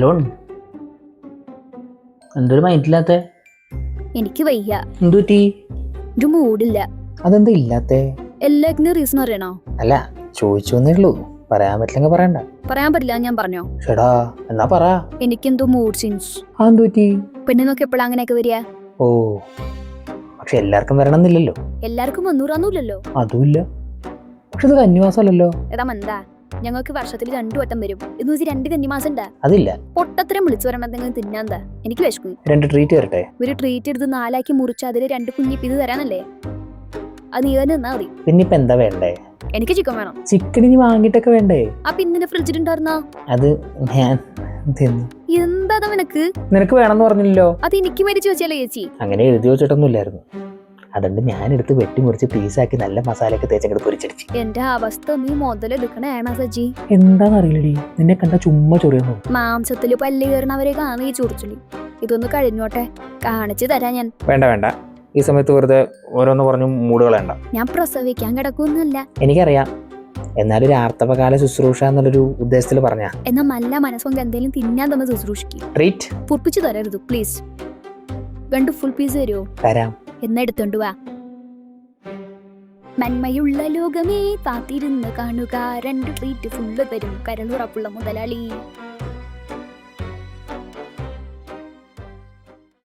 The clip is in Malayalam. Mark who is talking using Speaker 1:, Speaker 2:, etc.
Speaker 1: അലോൺ എന്തൊരു മൈൻഡില്ലാത്ത?
Speaker 2: എനിക്ക് വയ്യ.
Speaker 1: എന്തു പറ്റി?
Speaker 2: ഒരു മൂഡില്ല.
Speaker 1: അതെന്താ ഇല്ലാത്തെ?
Speaker 2: എല്ലാത്തിനും റീസൺ അറിയണോ?
Speaker 1: അല്ല, ചോദിച്ചോന്നേ ഉള്ളൂ. പറയാൻ പറ്റില്ലെങ്കിൽ പറയണ്ട.
Speaker 2: പറയാൻ പറ്റില്ല ഞാൻ പറഞ്ഞോ?
Speaker 1: ചേടാ എന്നാ പറ.
Speaker 2: എനിക്കെന്തോ മൂഡ് സിൻസ്.
Speaker 1: അതെന്തു പറ്റി?
Speaker 2: പെണ്ണുങ്ങൾക്ക് എപ്പോഴാ അങ്ങനെയൊക്കെ വരിക?
Speaker 1: ഓ, പക്ഷെ എല്ലാവർക്കും വരണമെന്നില്ലല്ലോ.
Speaker 2: എല്ലാവർക്കും വന്നൂറാന്നൂല്ലല്ലോ.
Speaker 1: അതുമില്ല. പക്ഷെ ഇത് കന്നിമാസമല്ലല്ലോ.
Speaker 2: ഏതാ മന്ദാ, ഞങ്ങൾക്ക് വർഷത്തിൽ 2 വട്ടം വരും. എന്ന് വെച്ച് 2 കന്നിമാസം ഉണ്ടാ?
Speaker 1: അതില്ല.
Speaker 2: പൊട്ടത്തരം വിളിച്ചു വരണമെന്തെങ്കിലും തിന്നാന്താ? എനിക്ക് വിശക്കും.
Speaker 1: 2 ട്രീറ്റ് തരട്ടെ?
Speaker 2: ഒരു ട്രീറ്റ് എടുത്ത് 4 മുറിച്ച് അതിൽ 2 കുഞ്ഞിപ്പിത് തരാനല്ലേ? അത് നീ തന്നെ നിന്നാ മതി.
Speaker 1: പിന്നെ ഇപ്പൊ എന്താ വേണ്ടേ?
Speaker 2: എനിക്ക് ചിക്കൻ വേണം.
Speaker 1: ചിക്കൻ ഇനി വാങ്ങിട്ടൊക്കെ വേണ്ടേ?
Speaker 2: അപ്പൊ ഇന്നെ ഫ്രിഡ്ജിലുണ്ടായിരുന്നാ?
Speaker 1: അത് ഞാൻ
Speaker 2: എന്താ നിനക്ക്?
Speaker 1: നിനക്ക് വേണമെന്ന് പറഞ്ഞില്ലല്ലോ.
Speaker 2: അത് എനിക്ക് മേടിച്ചു വെച്ചല്ലേ ചേച്ചി?
Speaker 1: അങ്ങനെ എഴുതി വെച്ചിട്ടൊന്നുമില്ലായിരുന്നു. അതുകൊണ്ട് ഞാൻ എടുത്ത് വെട്ടിമുറിച്ച് പീസാക്കി നല്ല മസാലയൊക്കെ തേച്ചങ്ങോട്ട് പൊരിച്ചടിച്ച്.
Speaker 2: എന്റെ അവസ്ഥ നീ മുതലെടുക്കണേണ സജി.
Speaker 1: എന്താന്നറിയില്ലടി, നിന്നെ കണ്ട ചുമ്മാ ചൊറിയുന്നു.
Speaker 2: മാംസത്തില് പല്ല് കയറണവരെ കാണുക ഈ ചൊറിച്ചില്. ഇതൊന്ന് കഴിഞ്ഞോട്ടെ, കാണിച്ചു തരാ ഞാൻ.
Speaker 1: വേണ്ട വേണ്ട, ഈ സമയത്ത് വെറുതെ ഓരോന്ന് പറഞ്ഞു മൂടുകളേണ്ട.
Speaker 2: ഞാൻ പ്രസവിക്കാൻ കിടക്കൊന്നുമല്ല.
Speaker 1: എനിക്കറിയാം, എന്നാലും ഒരു ആർത്തവകാല ശുശ്രൂഷ എന്നുള്ളൊരു ഉദ്ദേശത്തിൽ പറഞ്ഞ.
Speaker 2: എന്നാ നല്ല മനസ്സുകൊണ്ട് എന്തെങ്കിലും തിന്നാൻ തന്നെ ശുശ്രൂഷിക്കും.
Speaker 1: ട്രീറ്റ്
Speaker 2: പൊറപ്പിച്ചു തരരുത് പ്ലീസ്. 2 ഫുൾ പീസ് തരുമോ?
Speaker 1: തരാം.
Speaker 2: എന്നാ എടുത്തോണ്ട് വാ. നന്മയുള്ള ലോകമേ കാത്തിരുന്ന് കാണുക, 2 ട്രീറ്റ് ഫുള്ള് തരും കരളുറപ്പുള്ള മുതലാളി.